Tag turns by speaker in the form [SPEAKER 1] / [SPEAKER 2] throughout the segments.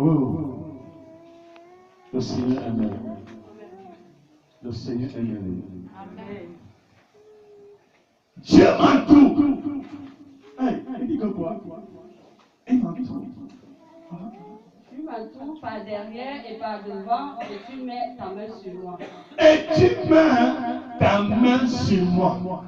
[SPEAKER 1] Oh, le Seigneur est merveilleux. Le Seigneur est merveilleux. Dieu m'entoure. Hey, il dit que quoi? Il m'entoure.
[SPEAKER 2] Tu m'entoures par derrière et par devant et tu mets ta main sur moi.
[SPEAKER 1] Et tu mets ta main sur moi.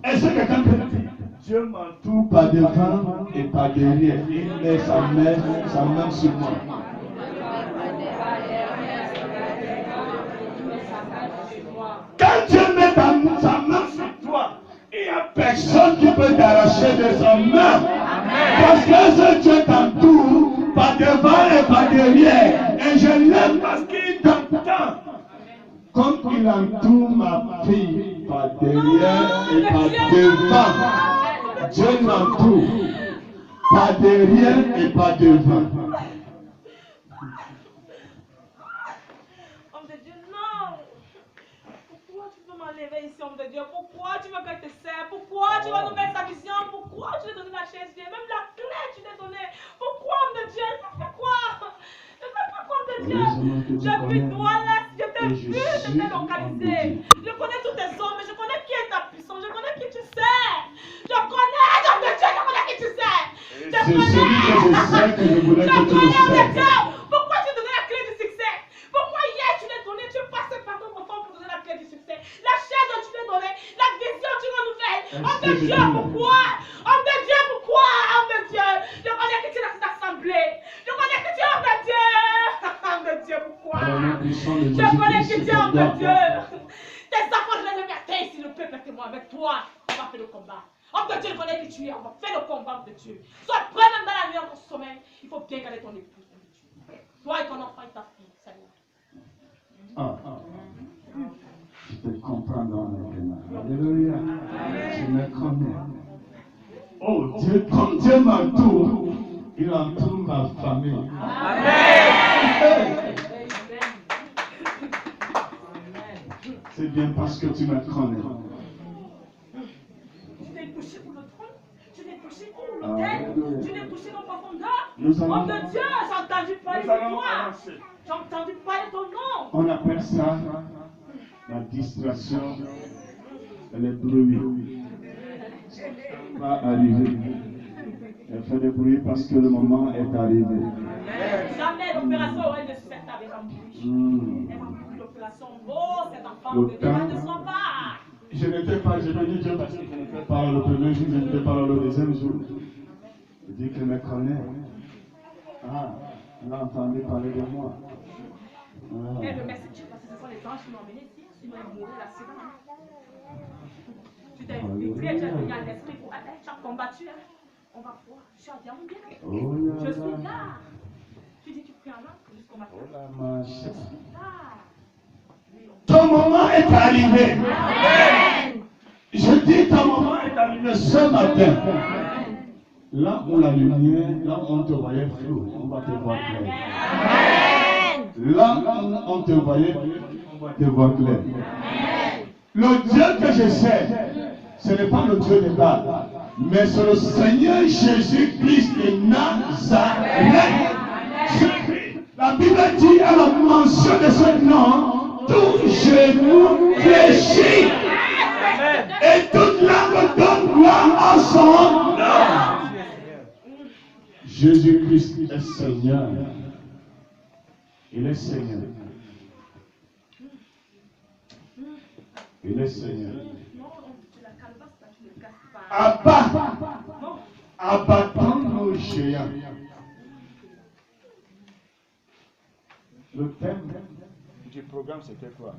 [SPEAKER 1] Est-ce que quelqu'un peut dire? Dieu m'entoure par devant et par derrière. Il met sa main sur moi. Quand Dieu met sa main sur toi, il n'y a personne qui peut t'arracher de sa main. Parce que ce Dieu t'entoure par devant et par derrière. Et je l'aime parce qu'il t'entend. Comme il entoure ma fille par derrière et par devant. Dieu l'entoure par derrière et par devant.
[SPEAKER 3] Homme de Dieu, non. Pourquoi tu veux m'enlever ici, homme de Dieu? Pourquoi tu veux que je te sers? Pourquoi tu vas nous mettre ta vision? Pourquoi tu veux donner la chaise? Même la clé, tu l'as donnée. Pourquoi, homme de Dieu? Ça fait quoi? Je ne sais pas quoi, homme de Dieu. J'ai vu toi là, je t'ai vu, je t'ai localisé. Je connais tous tes hommes, mais je connais qui est ta puissance, je connais qui tu sais. Je connais, homme de Dieu, je connais qui tu sais. Je connais, homme de Dieu. Pourquoi tu donnais la clé du succès? Pourquoi hier tu l'as donné, tu es passé par ton enfant pour donner la clé du succès? La chaise tu l'as donnée, la vision tu renouvelles. Homme de Dieu, pourquoi? Homme de Dieu, pourquoi? Homme de Dieu, je connais que tu es dans cette assemblée. Je connais que tu es homme de Dieu. Homme de Dieu, pourquoi? Je connais que tu es homme de Dieu. Tes enfants, je les ai mis ici, le peuple est moi. Avec toi, on va faire le combat. Homme de Dieu, je connais que tu es. On va faire le combat, homme de Dieu. Sois prêt même dans la nuit, en ton sommeil. Il faut bien garder ton épouse. Toi et ton enfant et ta fille, Seigneur.
[SPEAKER 1] Je te comprends dans maintenant. Alléluia. Tu me connais. Oh Dieu, comme Dieu m'entoure, il entoure ma famille. Amen. C'est bien parce que tu me connais.
[SPEAKER 3] Tu t'es couché pour le trône, tu t'es couché pour l'autel, tu t'es couché dans profondeur. Homme de Dieu, j'ai entendu parler de toi. J'ai entendu parler de ton nom.
[SPEAKER 1] On appelle ça la distraction et le bruit. Va arriver. Elle fait du bruit parce que le moment est arrivé.
[SPEAKER 3] Jamais l'opération aurait ne se fait avec un bruit. Elle va brûler l'opération. Oh, cet enfant de Dieu ne soit pas.
[SPEAKER 1] Je n'étais pas, je bénis Dieu parce que je n'étais pas le premier jour, je n'étais pas le deuxième jour. Je dis qu'elle me connaît. Ah, elle a entendu parler de moi.
[SPEAKER 3] Et le merci Dieu parce que ce sont les anges qui m'ont emmené ici, sinon ils mourraient là dedans. Tu t'es infiltré, tu as venu à l'esprit pour aller, tu as combattu. On va voir, je suis bien. Je suis là. Tu dis tu pries en langue jusqu'au matin. Je suis là.
[SPEAKER 1] Ton moment est arrivé. Amen. Je dis ton moment est arrivé ce matin. Là où la lumière, là où on te voyait flou, on va te voir clair. Amen. Là où on te voyait, on va te voir clair. Amen. Le Dieu que je sais, ce n'est pas le Dieu de Baal, mais c'est le Seigneur Jésus-Christ de Nazareth. La Bible dit à la mention de ce nom, tout genou fléchit et toute langue donne gloire à son nom. Jésus-Christ est Seigneur. Il est Seigneur. Il est Seigneur. Abattons nos géants. Le thème du programme, c'était quoi?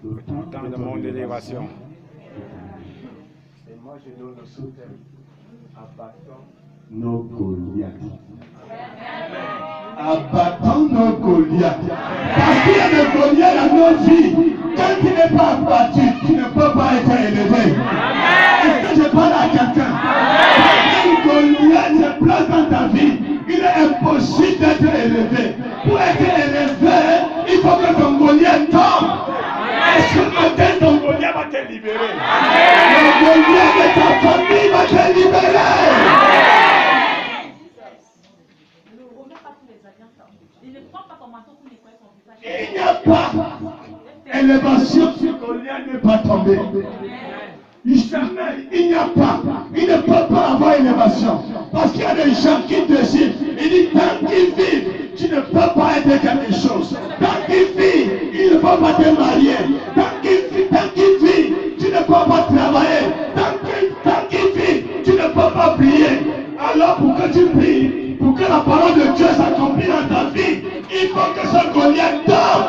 [SPEAKER 1] Le temps de mon élévation. Et moi, je donne le sous-thème. Abattons nos Goliaths. Abattons nos Goliaths. Parce qu'il y a des Goliaths dans nos vies. Quand tu n'es pas abattu, tu ne peux pas être élevé. Est-ce que je parle à quelqu'un? Un Goliath se place dans ta vie. Il est impossible d'être élevé. Pour être élevé, il faut que ton Goliath tombe. Et ce matin, ton Goliath va te libérer. Le Goliath de ta famille va te libérer. pas élévation si Goliath n'est pas tombé. Jamais, il n'y a pas. Il ne peut pas avoir élévation. Parce qu'il y a des gens qui décident. Il dit, tant qu'il vit, tu ne peux pas être quelque chose. Tant qu'il vit, il ne peut pas te marier. Tant qu'il vit, tu ne peux pas travailler. Tant qu'il vit, tu ne peux pas prier. Alors pour que tu pries, pour que la parole de Dieu s'accomplisse dans ta vie, il faut que ce Goliath tombe.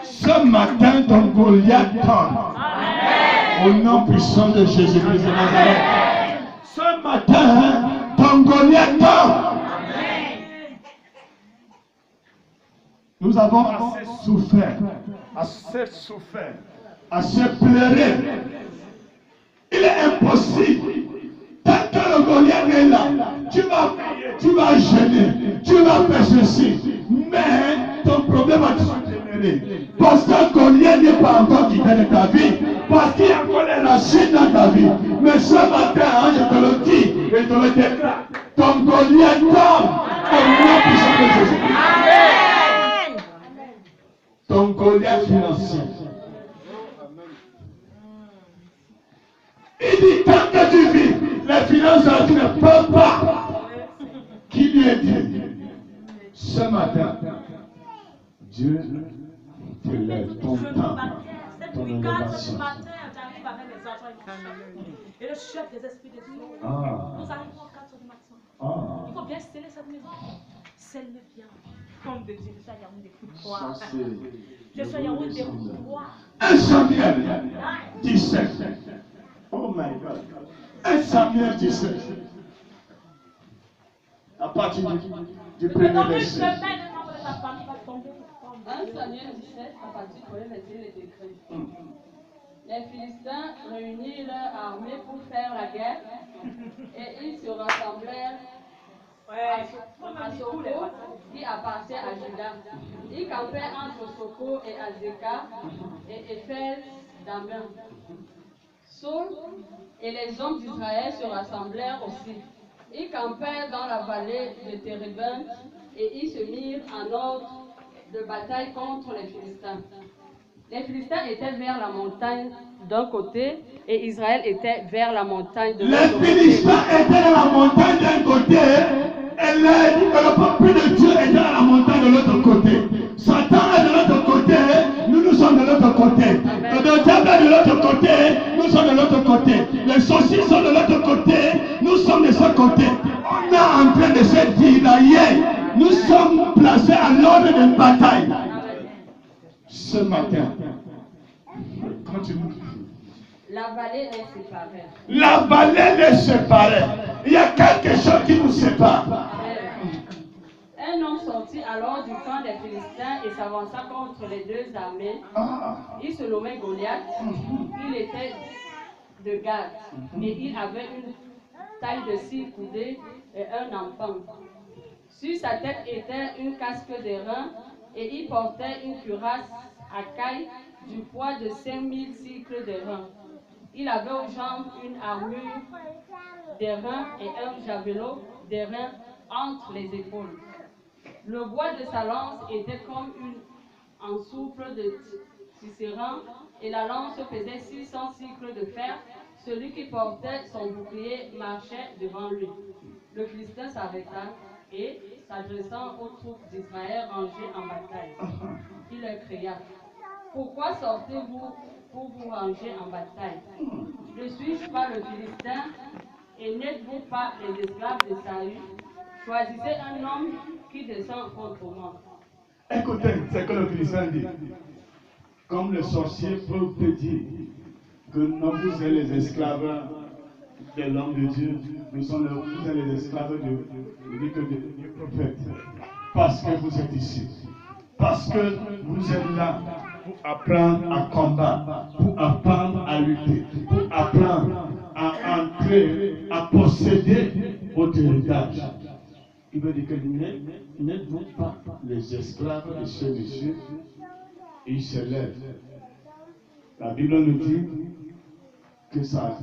[SPEAKER 1] Ce matin, ton Goliath tombe. Au nom puissant de Jésus-Christ de Nazareth. Ce matin, ton Goliath tombe. Nous avons assez souffert, assez pleuré. Il est impossible. Tant que le Goliath est là, tu vas prier, tu vas jeûner, tu vas faire ceci. Mais ton problème va te demeurer. Parce que Goliath n'est pas encore quitté de ta vie. Parce qu'il y a encore des racines dans ta vie. Mais ce matin, je te le dis et te le déclare. Ton Goliath tombe au nom puissant de Jésus. Amen. Ton Goliath financier. Il dit tant que tu vis, les finances tu ne peux pas. Qui lui est dit? Ce matin, Dieu te lève ton temps, ton élévation.
[SPEAKER 3] Et le chef des esprits de Dieu, nous arrivons à 4 du matin. Il faut bien sceller cette maison. Scelle-le bien. Comme de Dieu, ça y a un des coups de poing. Je suis un des coups de poing.
[SPEAKER 1] 1 Samuel 17. Oh my God. 1 Samuel 17. À partir du premier verset.
[SPEAKER 2] 1 Samuel 17, à partir du premier verset, il est écrit. Les Philistins réunirent leur armée pour faire la guerre et ils se rassemblèrent à Soko qui appartient à Juda. Ils campaient entre Soko et Azeka et Éphèse d'Amen. Saul et les hommes d'Israël se rassemblèrent aussi. Ils campèrent dans la vallée de Térébin et ils se mirent en ordre de bataille contre les Philistins. Les Philistins étaient vers la montagne d'un côté et Israël était vers la montagne de l'autre côté.
[SPEAKER 1] Les Philistins étaient dans la montagne d'un côté et le peuple de Dieu était dans la montagne de l'autre côté. Satan est de l'autre côté, nous sommes de l'autre côté. Le diable est de l'autre côté, nous sommes de l'autre côté. Les sorciers sont de l'autre côté, nous sommes de ce côté. On est en train de se dire, nous sommes placés à l'ordre d'une bataille. Ce matin, continue.
[SPEAKER 2] La vallée les séparait.
[SPEAKER 1] La vallée les séparait. Il y a quelque chose qui nous sépare.
[SPEAKER 2] Un homme sortit alors du camp des Philistins et s'avança contre les deux armées. Il se nommait Goliath. Il était de Gath et il avait une taille de 6 coudées et un enfant. Sur sa tête était une casque d'airain et il portait une cuirasse à caille du poids de 5000 cycles d'airain. Il avait aux jambes une armure d'airain et un javelot d'airain entre les épaules. Le bois de sa lance était comme un souffle de tisserand et la lance pesait 600 cycles de fer. Celui qui portait son bouclier marchait devant lui. Le Philistin s'arrêta et, s'adressant aux troupes d'Israël rangées en bataille, il leur cria: pourquoi sortez-vous pour vous ranger en bataille? Ne suis-je pas le Philistin et n'êtes-vous pas les esclaves de Saül? Choisissez un homme qui descend contre moi.
[SPEAKER 1] Écoutez ce que le Philistin dit. Comme le sorcier peut te dire que non, vous êtes les esclaves de l'homme de Dieu, vous êtes les esclaves du prophète. Parce que vous êtes ici. Parce que vous êtes là pour apprendre à combattre, pour apprendre à lutter, pour apprendre à entrer, à posséder votre héritage. Il veut dire que n'êtes-vous pas les esclaves de ce monsieur? Il se lève. La Bible nous dit que sa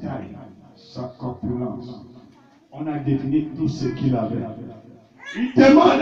[SPEAKER 1] taille, sa corpulence, on a défini tout ce qu'il avait. Il demande